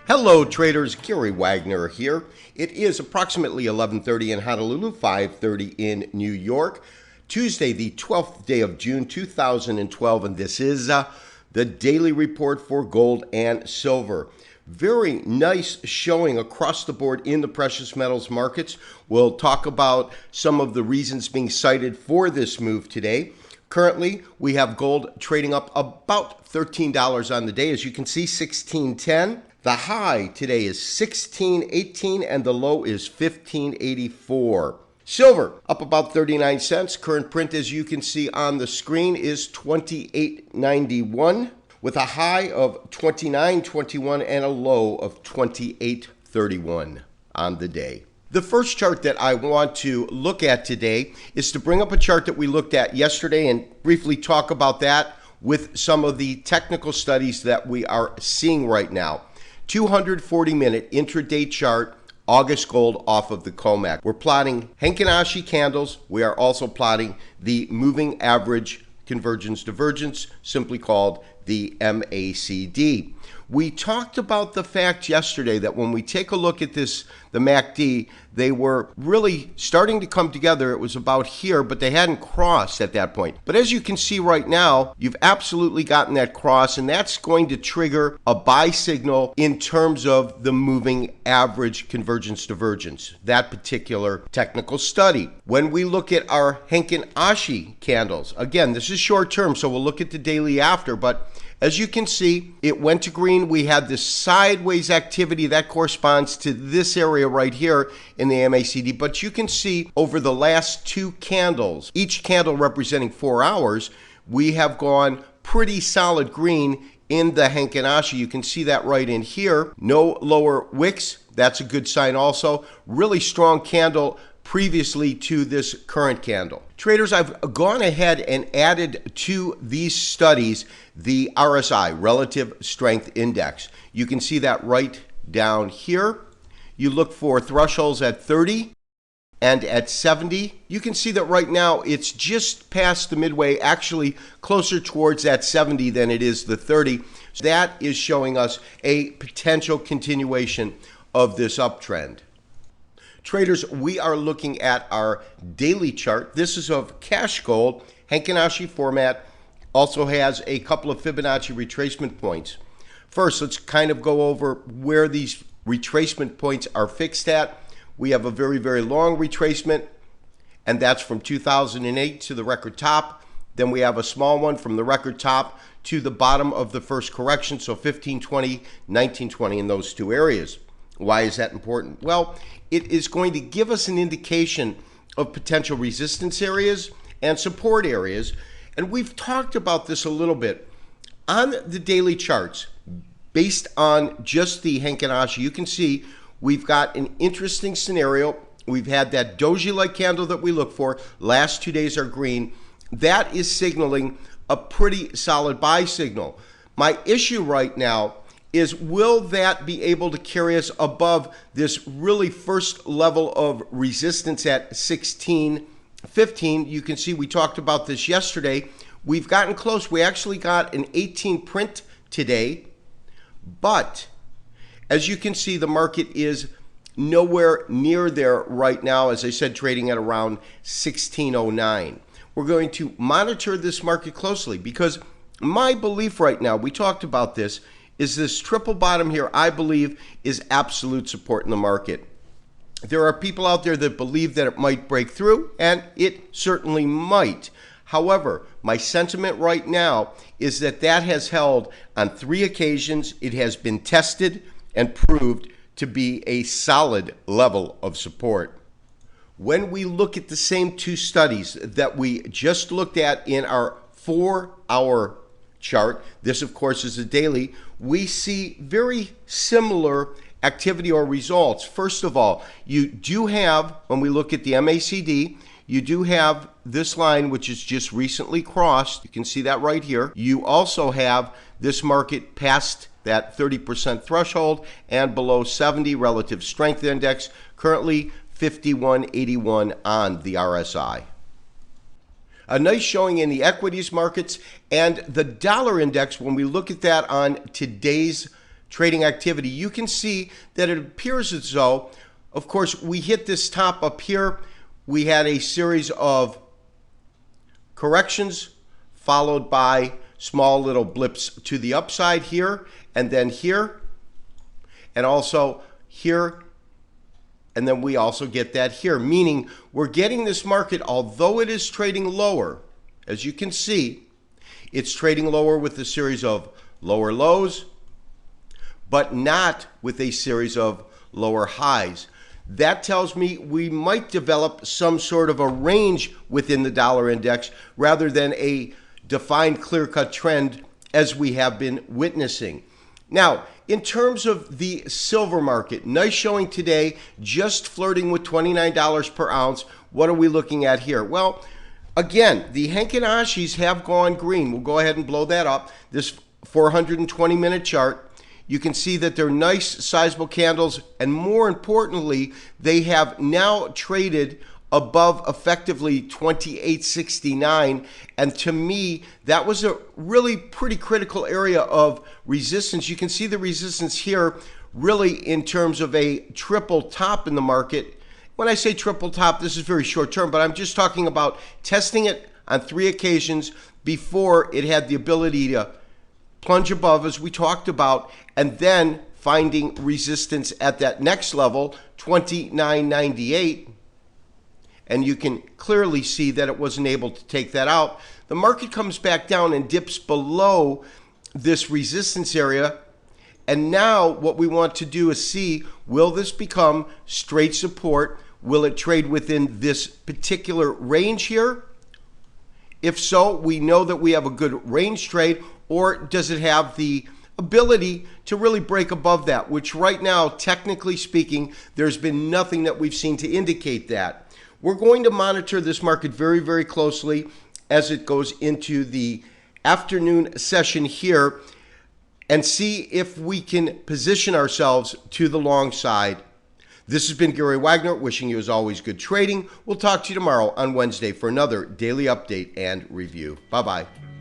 Hello traders, Gary Wagner here. It is approximately 11:30 in Honolulu, 5:30 in New York. Tuesday, the 12th day of June 2012, and this is the daily report for gold and silver. Very nice showing across the board in the precious metals markets. We'll talk about some of the reasons being cited for this move today. Currently, we have gold trading up about $13 on the day. As you can see, 1610. The high today is 1618 and the low is 1584. Silver up about 39 cents. Current print, as you can see on the screen, is 28.91 with a high of 29.21 and a low of 28.31 on the day. The first chart that I want to look at today is to bring up a chart that we looked at yesterday and briefly talk about that with some of the technical studies that we are seeing right now. 240-minute intraday chart, August gold off of the COMAC. We're plotting Henkin-Ashi candles. We are also plotting the moving average convergence divergence, simply called the MACD. We talked about the fact yesterday that when we take a look at this, the MACD, they were really starting to come together. It was about here, but they hadn't crossed at that point. But as you can see right now, you've absolutely gotten that cross, and that's going to trigger a buy signal in terms of the moving average convergence divergence, that particular technical study. When we look at our Henkin-Ashi candles, again, this is short term, so we'll look at the daily after, but as you can see, it went to green. We had this sideways activity that corresponds to this area right here in the MACD. But you can see over the last two candles, each candle representing 4 hours, we have gone pretty solid green in the Henkin-Ashi. You can see that right in here. No lower wicks. That's a good sign also. Really strong candle previously to this current candle. Traders, I've gone ahead and added to these studies the RSI, Relative Strength Index. You can see that right down here. You look for thresholds at 30 and at 70. You can see that right now it's just past the midway, actually closer towards that 70 than it is the 30. So that is showing us a potential continuation of this uptrend. Traders, we are looking at our daily chart. This is of cash gold. Henkin-Ashi format also has a couple of Fibonacci retracement points. First, let's kind of go over where these retracement points are fixed at. We have a very, very long retracement, and that's from 2008 to the record top. Then we have a small one from the record top to the bottom of the first correction, so 1520, 1920 in those two areas. Why is that important? Well, it is going to give us an indication of potential resistance areas and support areas. And we've talked about this a little bit. On the daily charts, based on just the Henkin-Ashi, you can see we've got an interesting scenario. We've had that doji-like candle that we look for. Last 2 days are green. That is signaling a pretty solid buy signal. My issue right now is, will that be able to carry us above this really first level of resistance at 1615? You can see we talked about this yesterday. We've gotten close. We actually got an 18 print today, but as you can see, the market is nowhere near there right now. As I said, trading at around 1609. We're going to monitor this market closely because my belief right now, we talked about this, is this triple bottom here, I believe, is absolute support in the market. There are people out there that believe that it might break through, and it certainly might. However, my sentiment right now is that that has held on 3 occasions. It has been tested and proved to be a solid level of support. When we look at the same two studies that we just looked at in our 4-hour chart, this of course is a daily, we see very similar activity or results. First of all, you do have, when we look at the MACD, you do have this line which is just recently crossed. You can see that right here. You also have this market past that 30% threshold and below 70 relative strength index, currently 5181 on the RSI. A nice showing in the equities markets and the dollar index. When we look at that on today's trading activity, you can see that it appears as though, of course, we hit this top up here. We had a series of corrections followed by small little blips to the upside here and then here and also here, and then we also get that here, meaning we're getting this market, although it is trading lower, as you can see, it's trading lower with a series of lower lows, but not with a series of lower highs. That tells me we might develop some sort of a range within the dollar index rather than a defined clear-cut trend as we have been witnessing. Now, in terms of the silver market, nice showing today, just flirting with $29 per ounce. What are we looking at here? Well, again, the Henkin Ashis have gone green. We'll go ahead and blow that up. This 420-minute chart, you can see that they're nice, sizable candles, and more importantly, they have now traded above effectively 28.69, and to me that was a really pretty critical area of resistance. You can see the resistance here really in terms of a triple top in the market. When I say triple top, this is very short term, but I'm just talking about testing it on 3 occasions before it had the ability to plunge above, as we talked about, and then finding resistance at that next level, 29.98. And you can clearly see that it wasn't able to take that out. The market comes back down and dips below this resistance area. And now what we want to do is see, will this become straight support? Will it trade within this particular range here? If so, we know that we have a good range trade, or does it have the ability to really break above that, which right now, technically speaking, there's been nothing that we've seen to indicate that. We're going to monitor this market very, very closely as it goes into the afternoon session here and see if we can position ourselves to the long side. This has been Gary Wagner, wishing you as always good trading. We'll talk to you tomorrow on Wednesday for another daily update and review. Bye-bye.